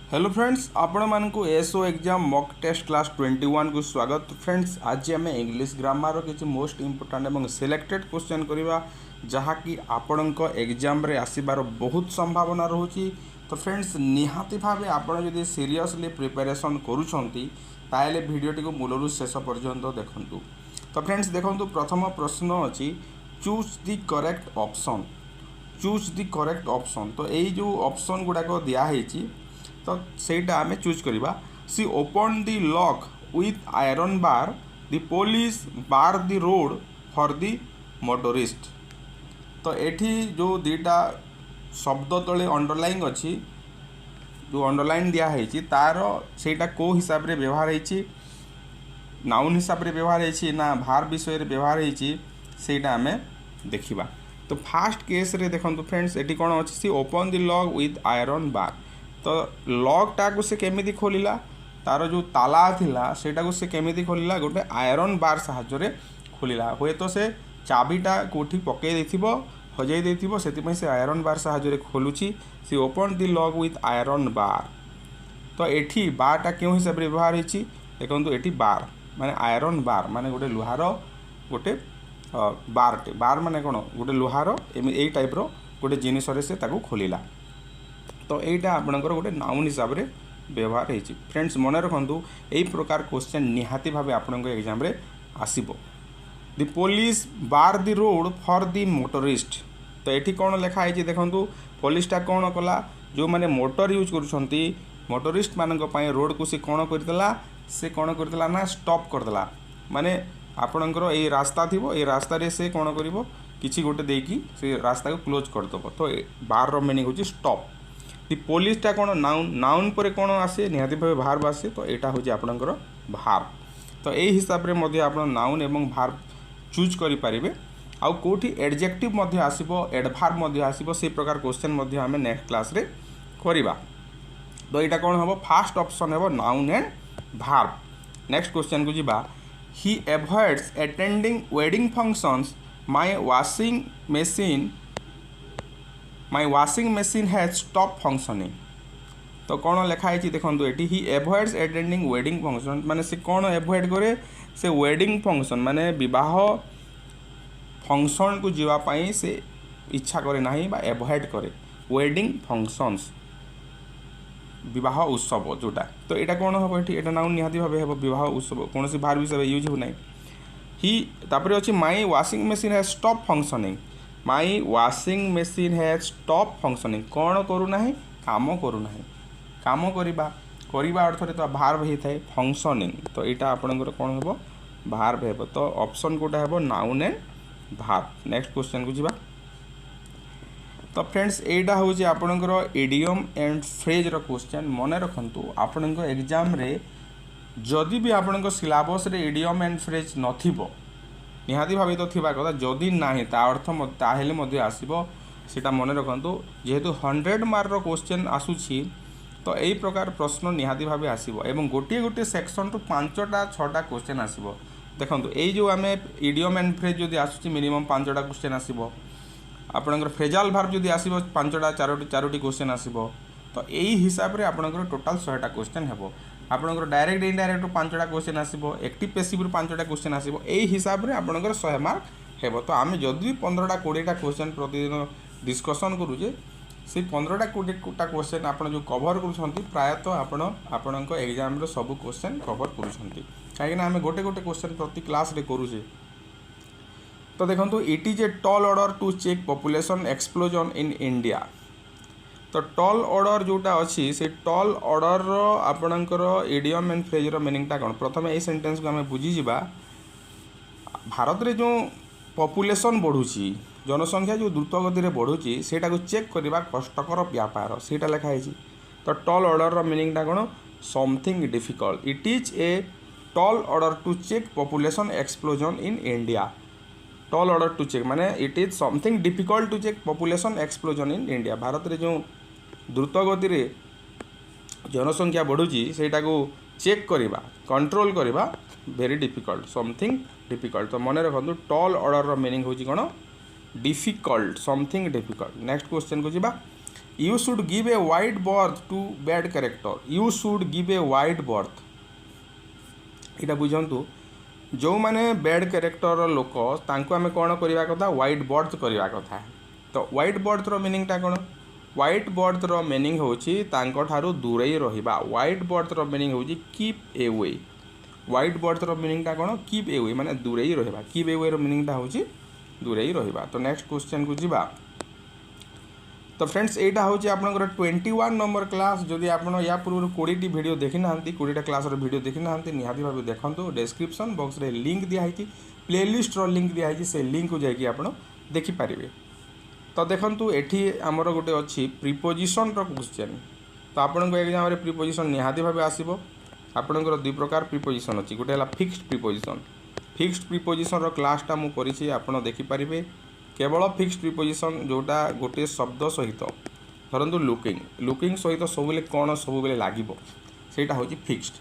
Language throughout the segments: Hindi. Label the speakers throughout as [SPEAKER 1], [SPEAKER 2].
[SPEAKER 1] हेलो फ्रेंड्स, आपण मानकु SO exam mock test class 21 को स्वागत। फ्रेंड्स, आज आम इंग्लिश ग्रामर किसी मोस्ट इंपोर्टेंट और सिलेक्टेड क्वेश्चन करवा जहाँकि आपण एग्जाम रे आसबार बहुत संभावना रोचे। तो फ्रेंड्स, निहाती भाव आपड़ जब सीरियसली प्रिपेरेसन करुँच ताले भिडटी को मूलरू शेष पर्यंत देखूँ। तो फ्रेंड्स देखो, प्रथम प्रश्न अच्छी choose the correct option. Choose the correct option. तो यही जो ऑप्शन गुड़ाक दिखाई तो सेटा आमे चूज करिबा। She open the lock with iron bar, the police bar the road for the motorist. तो एठी जो दीटा शब्द तले अंडरलाइन अच्छी, जो अंडरलाइन दिया है तार सेटा को हिसाब रे व्यवहार है, नाउन हिसाब रे व्यवहार है ना भार विषय रे व्यवहार है, सेटा आमे देखिबा। तो फास्ट केस रे देखंतु फ्रेंड्स, एटी कोन अछि she open the lock with iron bar. तो लॉकटा को से केमिति खोलिला, तार जो ताला थिला सेटा को से केमिति खोलिला, गोटे आयरन बार साहाय्य रे खोलिला। हुए तो से चाबीटा कोठी पके देथिबो, हजाई देथिबो, सेति से आयरन बार साहाय्य रे खोलुची। She open the lock with iron bar. तो एठी बारटा क्यों हिसाब रे व्यवहार होईची देखंतु, एठी बार माने आयरन बार माने गोटे लोहार गोटे बारटे। बार माने कोन, गोटे लोहार एई टाइप रो गोटे जिनिस रे से ताको खोलिला। तो यहीटा आपणकर गोटे नाउन हिसाब रे व्यवहार होईची। फ्रेंड्स मन रखु, यही प्रकार क्वेश्चन निहाती भाव आपण एग्जाम रे आसीबो। The police bar the road for the motorist. तो ये कौन लिखाई देखो, पुलिसटा कौन कला, जो मैंने मोटर यूज करुँच मोटरिस्ट मान रोड को सी कौन करदेला, से कौन करदेला ना स्टॉप करदेला। माने आपणकर ये रास्ता थी, ये रास्ता रे से कौन कर किसी गोटे देकी से रास्ता को क्लोज करदेव। तो बार रो मीनिंग होची स्टॉप। दी पुलिसटा कौन नाउन, नाउन पर कौन आसे निहाती भाव भार्ब आसे। तो यहाँ हूँ आपणकर भार्ब। तो यही हिसाब रे मध्य आप नाउन एवं भार्ब चूज करें। आउ कोठी एडजेक्टिव मध्य आसीबो, एडभार्ब मध्य आसीबो, से प्रकार क्वेश्चन मध्य आमे नेक्स्ट क्लास रे करिबा। तो यहाँ कौन हम फास्ट ऑप्शन है noun and verb. Next question को जीवा। He avoids attending wedding functions, my washing machine has stop functioning. तो कौन लिखाई देखो, ये he avoids attending wedding function माने से कौन एवॉइड करे, से वेडिंग फंक्शन माने विवाह फंक्शन को जीवाई से इच्छा करे नहीं बा एवॉइड करे। वेडिंग फंक्शंस विवाह उत्सव जोटा। तो यहाँ कौन हम ये नाउन निहाती भाव हम विवाह उत्सव कौन सी भार विषय यूज हो ना। ही तापर अच्छी my washing machine has stop functioning. My washing machine has stop functioning. कौन करूना, काम करूना। काम करवा अर्थ तो भार्ब होता है फंक्शनिंग। तो यहाँ आपंकर कौन हम भार्ब है। तो ऑप्शन कोटा है noun and verb. Next question को जीवा। तो फ्रेंड्स यहाँ हूँ आपंकर इडियम एंड फ्रेज रो क्वेश्चन। मन रखु आपण एग्जाम रे जदि भी आपण सिलेबस रे इडियम एंड फ्रेज नथिबो, निहाती भाव तो थिबा कथा, जदि नाही ता अर्थ ताहेले मध्ये आसीबो, सेटा मन रखु। जेहेतु 100 मार्क रो क्वेश्चन आसुछि, तो यही प्रकार प्रश्न निहाती भाव आसीबो एवं गोटे गोटे सेक्शन टू 5टा 6टा क्वेश्चन आसीबो। देखंतु एई जो आमे इडियम एंड फ्रेज जदि आसुछि मिनिमम 5टा क्वेश्चन आसीबो। आपणकर फ्रेजाल भार्ब जदि आसीबो 5टा 4टी क्वेश्चन आसीबो। तो यही हिसाब रे आपणकर टोटल 100टा क्वेश्चन हेबो। आपणकर डायरेक्ट इनडायरेक्ट 5टा क्वेश्चन आसीबो, एक्टिव पैसिव 5टा क्वेश्चन आसीबो। यही हिसाब रे आपणकर 100 मार्क हेबो। तो आमे जदि 15टा 20टा क्वेश्चन प्रतिदिन डिस्कसन करूजे, से 15टा 20टा क्वेश्चन आपण जो कवर करूछंती प्रायतः आपण एग्जाम रे सब क्वेश्चन कवर करूछंती, काहे ना आमे गोटे गोटे क्वेश्चन प्रति क्लास रे करूजे। तो देखो, it is a tall order to check population explosion in India. तो टॉल ऑर्डर जोटा अच्छी से टॉल ऑर्डर आपणकर इडियम एंड फ्रेज रो मीनिंगटा कौन। प्रथम ये सेंटेंस को आम बुझीजा। भारत रे जो पॉपुलेशन बढ़ुची, जनसंख्या जो द्रुत गति रे बढ़ुची, सेटा को चेक करबा कष्टकर व्यापार, सेटा लिखाई। तो टॉल ऑर्डर रो मीनिंगटा कौन, something difficult. It is a tall order to check population explosion in India. Tall order to check माने it is something difficult to check population explosion in India. Bharat रे जो द्रुत गति रे जनसंख्या बढ़ुची, सेटा को चेक करवा कंट्रोल करवा वेरी डिफिकल्ट, समथिंग डिफिकल्ट। तो मन रखु टॉल ऑर्डर मीनिंग होची कौन, difficult, something difficult. Next question को जीवा। You should give a wide berth to bad character, you should give a wide berth, यहाँ बुझंतु जो मैंने बैड कैरेक्टर लोक तांको आमे कौन करवा कथा वाइड बर्थ करवा कथा। तो वाइड बर्थ रो मीनिंगटा कौन, वाइट बर्थ रो मीनिंग होची तांको ठारू दूरेई रहिबा, वाइट बर्थ रो मीनिंग होची कीप एवे, वाइट बर्थ रो मीनिंगटा कौन कीप एवे माने दूरेई रहिबा, कीप एवे रो मीनिंगटा होची दूरेई रहिबा। तो नेक्स्ट क्वेश्चन को जीवा। तो फ्रेंड्स एटा होची आपनकर 21 नंबर क्लास, जदि आपन या पूर्व 20 टी वीडियो देखि नाहंती 20 टा क्लास रो वीडियो देखि नाहंती निहाती भाबे देखंतु, डिस्क्रिप्शन बॉक्स रे लिंक दिया है, प्लेलिस्ट रो लिंक दिया है, से लिंक को जाकि आपन देखि पारिबे। तो देखंतु एठी हमर गोटे अछि प्रीपोजिशन रो क्वेश्चन। तो आपन को एग्जाम रे प्रीपोजिशन निहाती भाबे आसीबो। आपनकर दुई प्रकार प्रीपोजिशन अछि, गोटे हला फिक्स्ड प्रीपोजिशन, फिक्स्ड प्रीपोजिशन रो क्लासटा मु करिछि आपन देखि पारिबे। केवल फिक्स्ड प्रीपोजिशन जोटा गोटे शब्द सहित धरतु लुकिंग, लुकिंग सहित सबले कौन सबले लागिबो सेटा होछि फिक्स्ड,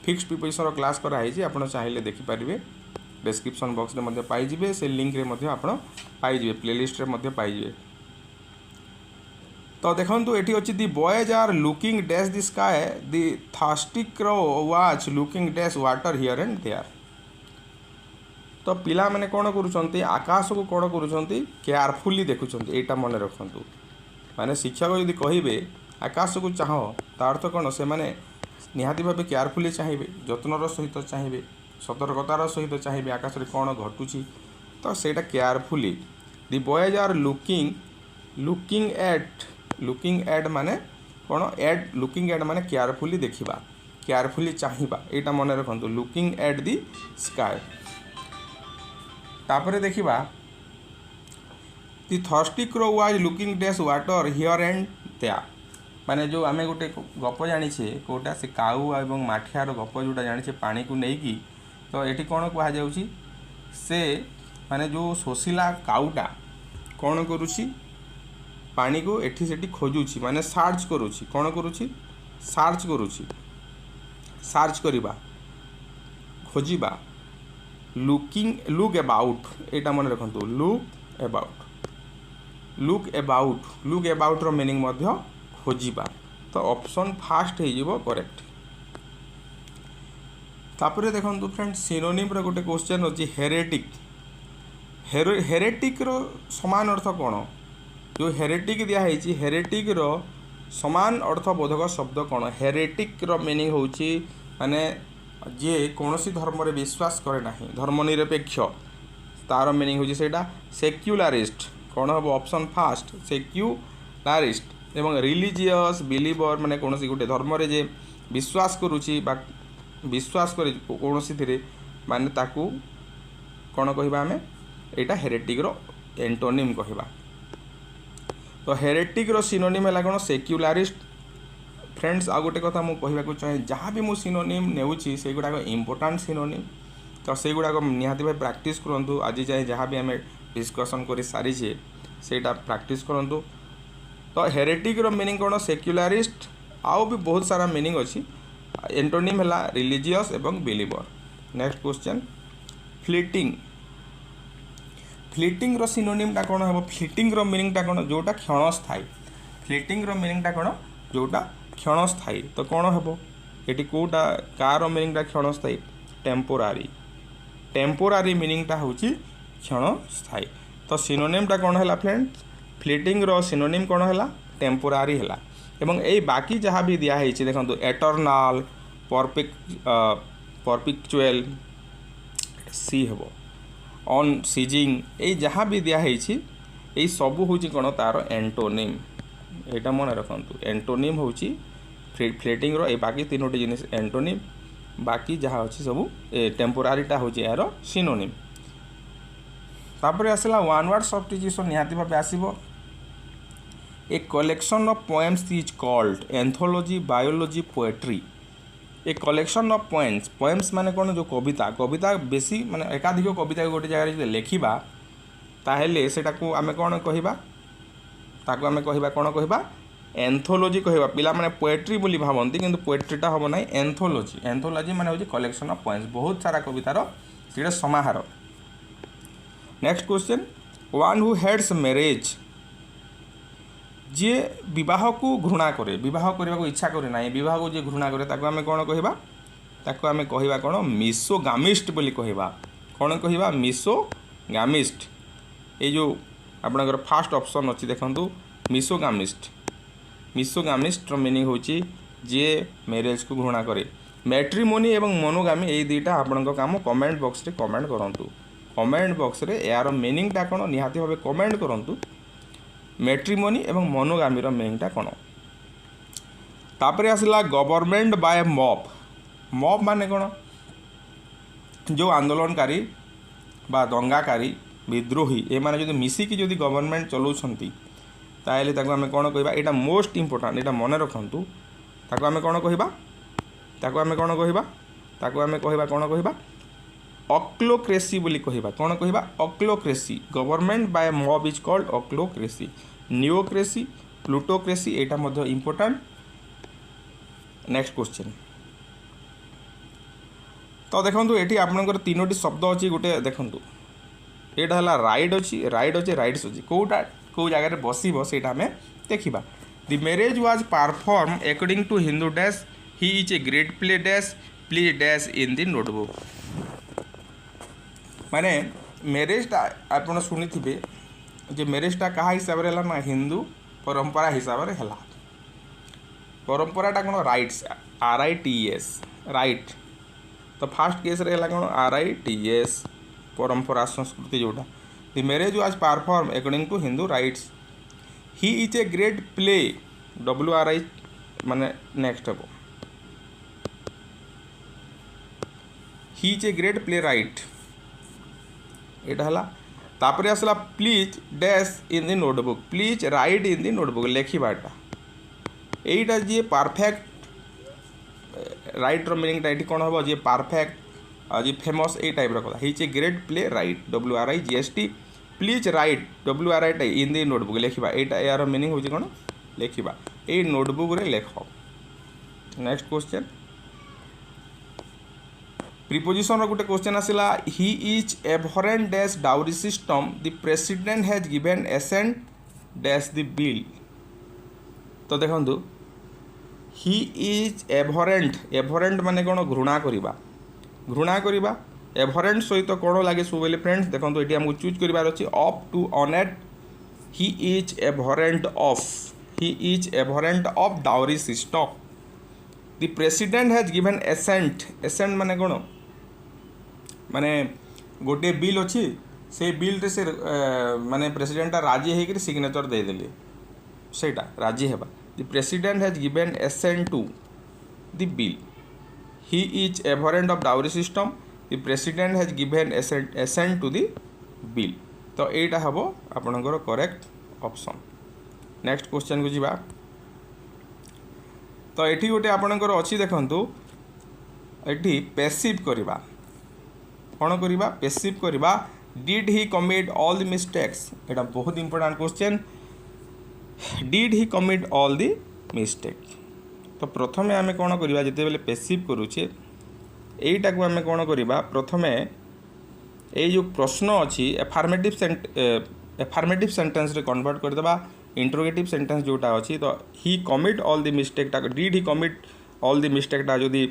[SPEAKER 1] फिक्स्ड प्रीपोजिशन रो क्लास करा है, आपन चाहिले देखि पारिबे, डिस्क्रिप्शन बॉक्स रे मध्ये पाई जिवे, से लिंक रे मध्ये आपन पाई जिवे, प्लेलिस्ट रे मध्ये पाई जिवे। तो देखंतु एठी अछि the boys are looking dash the sky, the thirsty crow was looking dash water here and there. तो पिला माने कौन करुचंती आकाश को कौन करुचंती केयरफुली देखुचंती, एटा मन रखंतु। माने शिक्षक यदि कहिबे आकाश को चाह तार अर्थ कौन, से माने निहाती भाबे केयरफुली चाहिए, जत्नर सहित चाहिए, सतर्कतार सहित चाहिए आकाश रे कौन घटुची, तो सेटा carefully. The boys are looking at माने कौन एट, लुकिंग एट माने केयरफुली देखिबा, केयरफुली चाहिबा, एटा मन रखंतु लुकिंग एट दी स्काई। तापरे देखिबा the thirsty crow was looking dash water here and there, माने जो आमे गोटे गप जानिछे कोटा से काऊ एवं माठियार गप जोटा जानिछे पानी को नेकी। तो एठी कोन कहा जाउची, से माने जो सोसिला काऊटा कोन करूची पानी को एठी सेठी खोजुची, माने सर्च करूची, कोन करूची सर्च करूची, सर्च करिबा खोजिबा, लुक अबाउट, एटा मन रखंतु लुक अबाउट रो मीनिंग मध्य खोजिबा। तो ऑप्शन फास्ट हे जिवो करेक्ट। तापरे देखंतु फ्रेंड्स सिनोनिम रो गोटे क्वेश्चन अछि हेरेटिक, हेरेटिक रो समान अर्थ कोन, जो हेरेटिक दिया है हेरेटिक रो समान अर्थबोधक शब्द कौन, हेरेटिक रो मीनिंग होची माने जे कौन सी धर्म रे विश्वास करे नाही, धर्मनिरपेक्ष, तार मीनिंग होची सेटा सेक्युलरिस्ट, कौन हम ऑप्शन फास्ट सेक्युलरिस्ट। एवं रिलीजियस बिलीवर माने कौन सी गोटे धर्म रे जे विश्वास करूची बा विश्वास करे कौन सी थिरे माने ताकू कौन कहबा हमें, एटा हेरेटिक रो एंटोनिम कहबा। तो हेरेटिक रो सिनोनिम है कौन सेक्युलरिस्ट। फ्रेंड्स आ गोटे कथा मुझे कहवाक चाहे, जहाँ भी मुझे सिनोनिम नेउची से गुड़ाक इम्पोर्टाट सिनोनिम, तो से गुड़ाक निहाती भाई प्रैक्टिस करूँ। आज जाए जहाँ भी आम डिस्कसन कर सारी सेटा प्रैक्टिस करूँ। तो हेरेटिक रो मीनिंग कौन सेक्युलरिस्ट, आउ भी बहुत सारा मीनिंग अच्छी। एंटोनिम है रिलीजियस एवं believer. Next question fleeting, fleeting रो सिनोनिमटा कौन हम, फ्लीटिंग रो मीनिंगटा कौन जोटा क्षणस्थायी, फ्लीटिंग रो मीनिंगटा कौन जोटा क्षणस्थायी। तो कौन हम ये कौटा कार मीनिंगटा क्षणस्थायी, टेम्पोरारी, टेम्पोरारी मीनिंगटा हूँ क्षणस्थायी। तो सिनोनिमटा कौन है फ्रेंड्स, फ्लीटिंग रो सिनोनिम कौन है टेम्पोरारी है। एवं यही बाकी जहाँ भी दिखाई देखो एटर्नाल परपिचुअल सी हम ऑन सीजिंग, ये जहाँ भी दिखाई यही सब हूँ कौन तार एंटोनिम, यहाँ मन रखु एंटोनिम हूँ फ्लीटिंग रो बाकी तीनोटी जिनिस एंटोनिम, बाकी जहाँ अच्छी सब टेम्पोरारीटा हूँ यार सिनोनिम। तापर आसला वन वर्ड सब्स्टिट्यूशन निहाती भाव आसो। A collection of poems is called anthology biology poetry. A collection of poems, poems माने कौन जो कविता, कविता बेसी माने एकाधिक कविता गोटे जगह लिखा ताहेले सेटा को आमे कौन कहबा, ताको आमे कहबा कौन कहबा एंथोलॉजी कहबा। पिला माने पोएट्री बोली भावंती किंतु पोएट्रीटा हम ना एंथोलॉजी, एंथोलॉजी माने होची कलेक्शन ऑफ पोएम्स, बहुत सारा कवितार सेटा समाहार। Next question one who hates marriage जी विवाह को घृणा करे विवाह करने को इच्छा करे ना विवाह को जी घृणा करे ताको आमे कौन कहवा ताको आमे कहवा कौन मिसोगामिस्ट बोली कहवा कौन कहवा मिसोगामिस्ट ये जो आपणकर फास्ट ऑप्शन अच्छी देखंतु मिसोगामिस्ट मिसोगामिस्टर मीनिंग होची जे मैरिज को घृणा करे मैट्रिमोनी एवं मोनोगामी ये दुईटा आपण काम कमेंट बॉक्स रे कमेंट करंतु कमेंट बॉक्स रे यार मीनिंगटा कौन निहाती भाव कमेंट करंतु मैट्रिमोनी एवं मोनोगामीर मीनिंगटा कौन तापर आसला गवर्नमेंट बाय मॉब मॉब माने कौन जो आंदोलनकारी बा दंगाकारी विद्रोही ए माने जदि मिसिकी जदि गवर्नमेंट चलाउछंती ताहले ताको आमे कौन कहबा एटा मोस्ट इंपोर्टेंट एटा मन रखंतु ताको आमे कौन कहबा ताको आमे कौन कहबा ताको आमे कहबा कौन कहबा ऑक्लोक्रेसी बोली कहबा कौन कहबा ochlocracy government by mob is called ochlocracy neocracy plutocracy एटा मध्ये इंपोर्टेंट नेक्स्ट क्वेश्चन तो देखंतु एठी आपनकर तीनोटी शब्द अछि गोटे देखंतु एटा हला राइट अछि राइट्स अछि कोटा को जगह रे बसिबो सेटा हमें देखिबा the marriage was perform according to Hindu dash he is a great play dash please dash in the notebook माने मैरिजटा आपण शुणी थे जे मैरिजटा क्या हिसाब से ना हिंदू परंपरा हिसाब से है परंपराटा कौन राइट्स RITS राइट तो फास्ट केस रे है कौन RITS परंपरा संस्कृति जोटा the marriage was perform according to Hindu rites he is a great play WRI माने नेक्स्ट हम he is a great play write एटा हला तापर आसला please dash in the notebook please write in the notebook लेखिबाटा एटा जे परफेक्ट राइट रो मीनिंग टाइट कोन हो जे परफेक्ट जे फेमस ए टाइप रो कथा he is a great play write WRIGST please write WRIT in the notebook लेखिबा एटा यार मीनिंग हो जे कोन लेखिबा ए नोटबुक रे लेखो नेक्स्ट क्वेश्चन प्रिपोजिशन रो गोटे क्वेश्चन आसिला he is abhorrent dash dowry system the president has given assent dash the bill तो देखंतु ही इज एबहरेंट माने कोन घृणा करिबा एबहरेंट सहित कोन लागे सो बेले फ्रेंड्स देखंतु एटी हमकु चूज करिवार अछि ऑफ टू ऑनेट he is abhorrent of dowry system the president has given assent माने कोन माने गोटे बिल अच्छी से बिल रे से माने प्रेसिडेंट राजी होकर सिग्नेचर दे देले सेटा राजी हेबा the president has given assent to the bill he is abhorrent of dowry system the president has given assent to the bill तो एटा हबो आपनकर करेक्ट ऑप्शन नेक्स्ट क्वेश्चन को जीवा तो एठी गोटे आपनकर अछि देखंतु एठी पैसिव करिबा कौन करवा पैसिव करवा did he commit all the mistakes एटा बहुत important question did he commit all the mistake तो प्रथमे आमे कौन करवा जिते बेले पैसिव करूचे एटा को आमे कौन करवा प्रथमे ए जो प्रश्न अछि एफर्मेटिव सेंटेंस रे कन्वर्ट कर देबा इंटरोगेटिव सेंटेंस जोटा अछि तो he commit all the mistake टा did he commit all the mistake टा जदी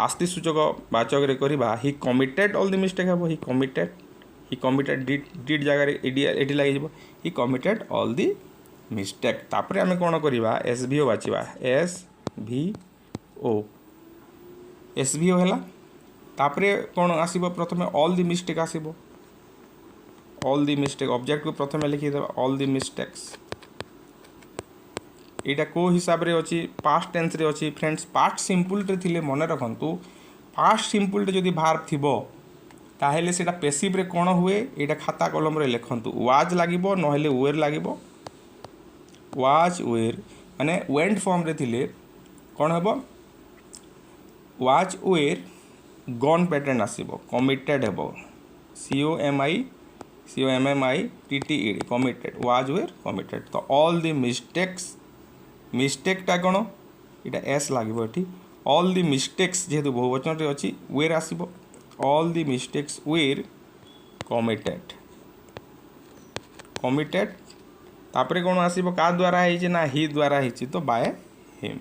[SPEAKER 1] आस्ति सूचक वाचक रे करबा he committed all the mistake हबो ही कमिटेड डिड जगह रे एडी लागि जबो he committed all the mistake तापरे हमें कोन करबा SVO बाचिबा SVO हैला तापरे कोन आसीबो प्रथमे ऑल द मिस्टेक आसीबो ऑल द मिस्टेक ऑब्जेक्ट को प्रथमे लिखि देबा ऑल द मिस्टेक्स एटा को हिसाब रे अछि पास्ट टेंस रे अछि फ्रेंड्स पास्ट सिंपल रे थिले मन रखंतु पास्ट सिंपल रे जदि वर्ब थिबो ताहेले सेटा पैसिव रे कोन हुए एटा खाता कलम रे लिखंतु वाज लागिबो नहेले वेयर लागिबो वाज वेयर माने वेंट फॉर्म रे थिले कोन हबो वाज वेयर गॉन पैटर्न आसीबो कमिटेड हेबो COMMITTED committed was were committed तो ऑल द मिस्टेकटा कौन इटा एस लगे ये ऑल द मिस्टेक्स जेहेतु बहुवचन रे अच्छी वेर आसब all the mistakes were committed तापर कौन आसो क्या द्वारा है ना ही द्वारा है तो बाय हिम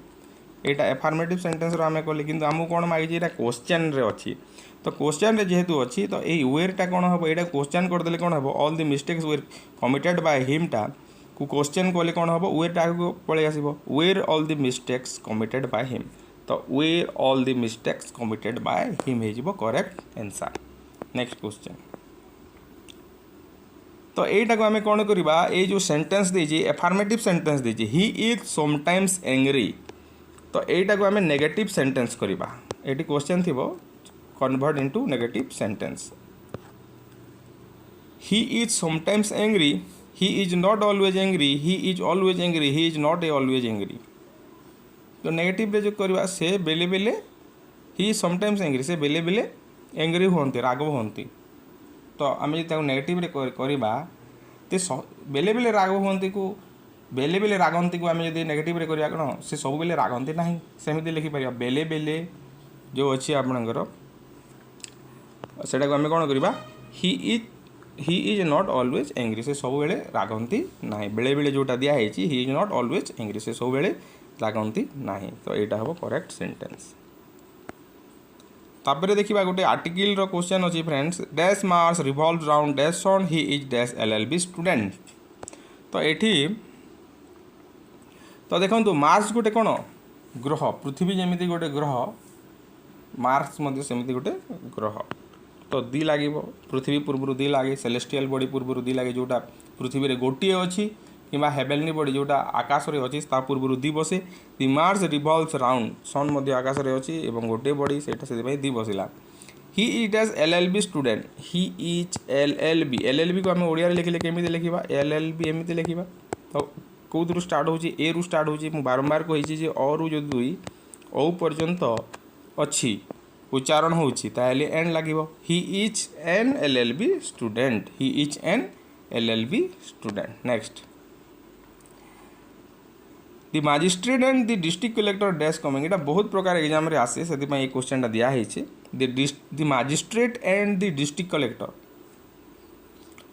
[SPEAKER 1] यहाँ एफर्मेटिव सेंटेंस आम कले कि आमको कौन मांगी क्वेश्चन रे अच्छी तो क्वेश्चन रे जेहेतु अच्छी तो ये वेरटा कौन हम यहाँ क्वेश्चन करदे कौन हम all the mistakes were committed by हिमटा को क्वेश्चन कले कौन हम वेरटा आगे पलि आसो were all the mistakes committed by him तो were all the mistakes committed by him हो करेक्ट आंसर। नेक्स्ट क्वेश्चन तो यहीटा को आम कौन करवा ये जो सेंटेंस देजी एफर्मेटिव सेंटेंस देजी ही इज समटाइम्स एंग्री तो यहीटा को आम नेगेटिव सेंटेंस करवा ये क्वेश्चन थी convert into negative sentence he is sometimes angry he is not always angry he is always angry he is not a always angry तो नेगेटिव रे जो करवा से बेले बेले ही इज समटाइम्स एंग्री से बेले बेले एंग्री होती राग होती तो आम जो नेगेटिव रे करवा तो बेले बेले राग होती को बेले बेले रागंती को आम जो नेगेटिव रे करवा कौन से सब बेले रागंती ना सेमती लिखिपर बेले बेले जो अच्छी आपणकर सेटा को आम कौन करवा he is not always angry से सब बेले रागंती ना बेले बेले जोटा दिखाई he is not always angry से सब बेले रागंती ना तो यहाँ हम करेक्ट सेंटेंस। तापर देखा गोटे आर्टिकल रो क्वेश्चन अच्छी friends dash Mars revolve round dash sun he is dash LLB student तो ये तो देखो मार्स गोटे कौन ग्रह पृथ्वी जमी गोटे ग्रह मार्स सेमती गोटे ग्रह तो दी लगे पृथ्वी पूर्व दी लगे सेलेस्टियल बॉडी पूर्व दी लगे जोटा पृथ्वी रे गोटे अच्छी कि हेवेलनी बॉडी जोटा आकाश रे अच्छी पूर्व दी बसे दि मार्स रिवॉल्व्स राउंड सन आकाश रे अच्छी एवं गोटे बॉडी से दी बसला ही is dash LLB student he is LLB को आम ओडिया लिखिले केमी लिखा LLB एमती लिखा तो कौन स्टार्ट हो ए रु स्टार्ट हो बारंबार कही अ रु जो दुई औ पर्यंत अच्छी उच्चारण होली एंड लगे he is an LLB student he is an LLB student. Next the magistrate and the district collector dash coming यहाँ बहुत प्रकार एग्जाम रे आसे से ये क्वेश्चन दिखाई the magistrate and the district collector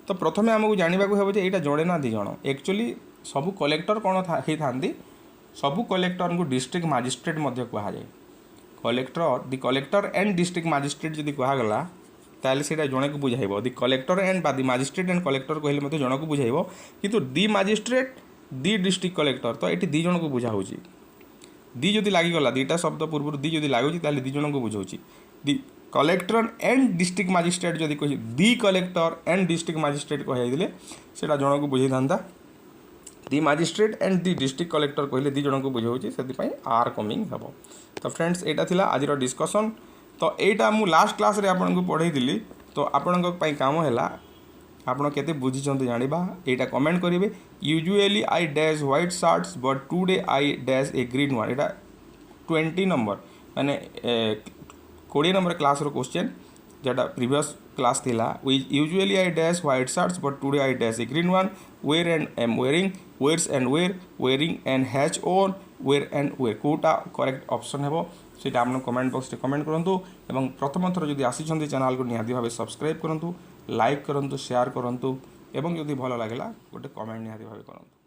[SPEAKER 1] तो प्रथम आमको जानवा हम यहाँ जड़े ना दी जन एक्चुअली सबू कलेक्टर कौन होता सबू कलेक्टर को डिस्ट्रिक्ट मजिस्ट्रेट कहुए collector the collector and district magistrate जब कहगला ताले से जड़े को बुझाइब दि कलेक्टर एंड बा दि मजिस्ट्रेट एंड कलेक्टर कहले जन को बुझाइब किंतु दि मजिस्ट्रेट दि डिस्ट्रिक्ट कलेक्टर तो ये दी जन को बुझा दी जदि लगिगला दुईटा शब्द पूर्व दी जदि लगुच दी जन को बुझाऊँ the collector and district magistrate जदि कही the collector and district magistrate कहले से जन को बुझे था the magistrate and the district collector कहले दी जन को बुझाऊँ से आर कमिंग हम तो फ्रेंड्स यहाँ था आज डिस्कसन तो यहाँ मु लास्ट क्लास रे आपन को पढ़ाई तो आपण काम है आपण केते बुझीचंते जानिबा एटा कमेंट करेंगे usually I dash white shirts but today I dash a green one एटा 20 नंबर माने 20 नंबर क्लास रो क्वेश्चन जेटा प्रीवियस क्लास थिला usually I dash white shirts but today I dash a green one wear and am wearing wears and wear wearing and has on wear and wear कोटा करेक्ट ऑप्शन है से आप कमेंट बॉक्स में कमेंट करूँ एवं प्रथम थर जब आसी चैनल को निहाती भाव सब्सक्राइब करूँ लाइक करूँ शेयर करूँ एवं जदि भल लगे गोटे कमेंट निहाती भाव करूँ।